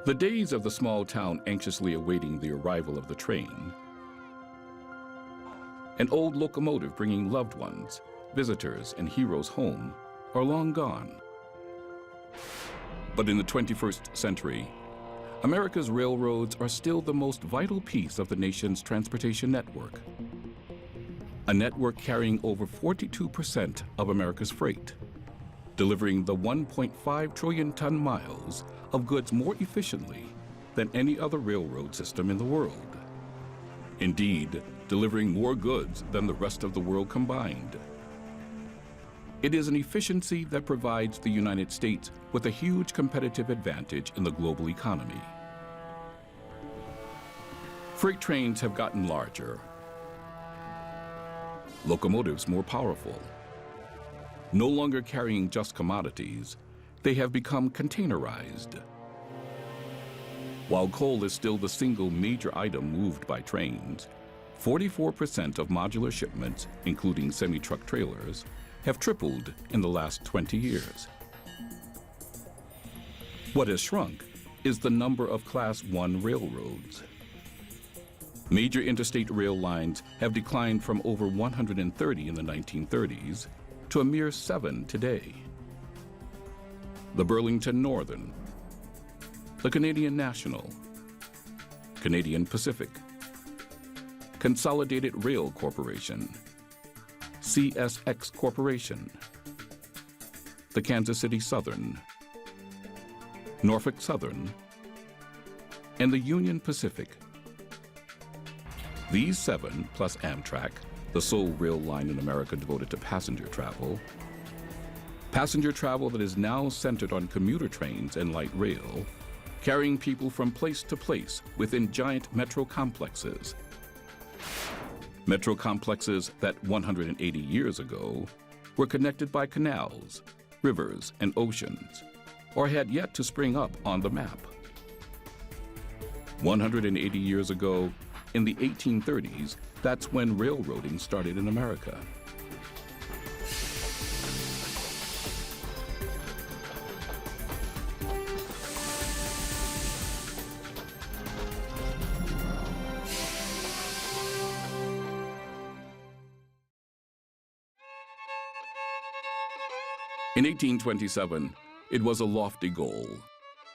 The days of the small town anxiously awaiting the arrival of the train, an old locomotive bringing loved ones, visitors, and heroes home are long gone. But in the 21st century, America's railroads are still the most vital piece of the nation's transportation network. A network carrying over 42% of America's freight, delivering the 1.5 trillion ton miles of goods more efficiently than any other railroad system in the world. Indeed, delivering more goods than the rest of the world combined. It is an efficiency that provides the United States with a huge competitive advantage in the global economy. Freight trains have gotten larger, locomotives more powerful. No longer carrying just commodities, they have become containerized. While coal is still the single major item moved by trains, 44% of modular shipments, including semi-truck trailers, have tripled in the last 20 years. What has shrunk is the number of Class 1 railroads. Major interstate rail lines have declined from over 130 in the 1930s to a mere 7 today. The Burlington Northern, the Canadian National, Canadian Pacific, Consolidated Rail Corporation, CSX Corporation, the Kansas City Southern, Norfolk Southern, and the Union Pacific. These 7, plus Amtrak, the sole rail line in America devoted to passenger travel that is now centered on commuter trains and light rail, carrying people from place to place within giant metro complexes. Metro complexes that 180 years ago were connected by canals, rivers, and oceans, or had yet to spring up on the map. 180 years ago, in the 1830s, that's when railroading started in America. In 1827, it was a lofty goal: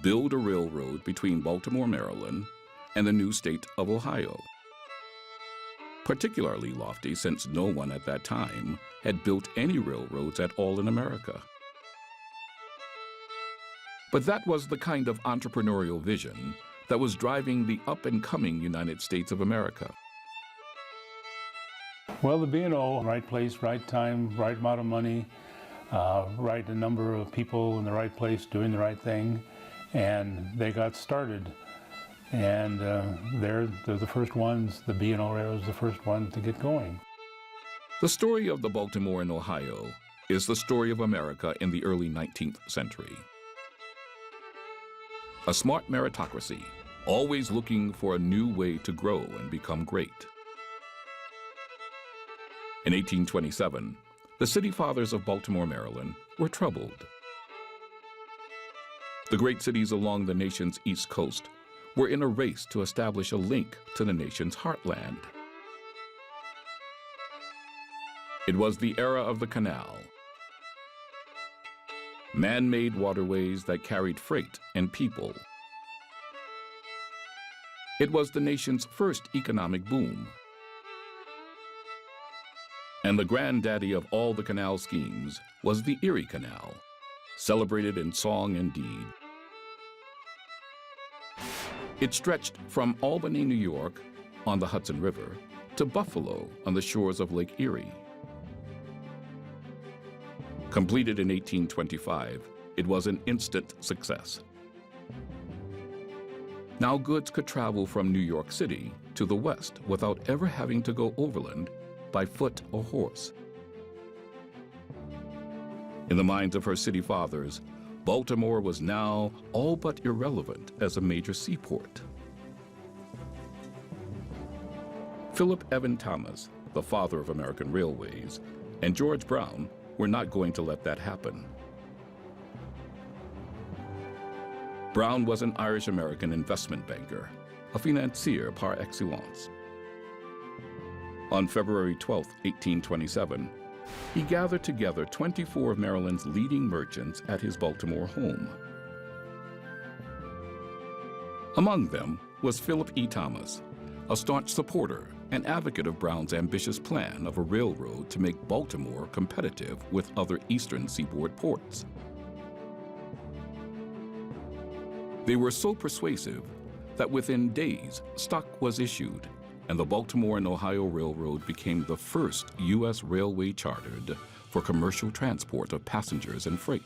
build a railroad between Baltimore, Maryland, and the new state of Ohio. Particularly lofty since no one at that time had built any railroads at all in America. But that was the kind of entrepreneurial vision that was driving the up-and-coming United States of America. Well, the B&O, right place, right time, right amount of money, right number of people in the right place doing the right thing, and they got started. And they're the first ones, the B&O Railroad is the first one to get going. The story of the Baltimore and Ohio is the story of America in the early 19th century. A smart meritocracy, always looking for a new way to grow and become great. In 1827, the city fathers of Baltimore, Maryland were troubled. The great cities along the nation's east coast were in a race to establish a link to the nation's heartland. It was the era of the canal, man-made waterways that carried freight and people. It was the nation's first economic boom. And the granddaddy of all the canal schemes was the Erie Canal, celebrated in song and deed. It stretched from Albany, New York, on the Hudson River, to Buffalo on the shores of Lake Erie. Completed in 1825, it was an instant success. Now goods could travel from New York City to the west without ever having to go overland by foot or horse. In the minds of her city fathers, Baltimore was now all but irrelevant as a major seaport. Philip Evan Thomas, the father of American railways, and George Brown were not going to let that happen. Brown was an Irish-American investment banker, a financier par excellence. On February 12, 1827, he gathered together 24 of Maryland's leading merchants at his Baltimore home. Among them was Philip E. Thomas, a staunch supporter and advocate of Brown's ambitious plan of a railroad to make Baltimore competitive with other eastern seaboard ports. They were so persuasive that within days, stock was issued, and the Baltimore and Ohio Railroad became the first U.S. railway chartered for commercial transport of passengers and freight.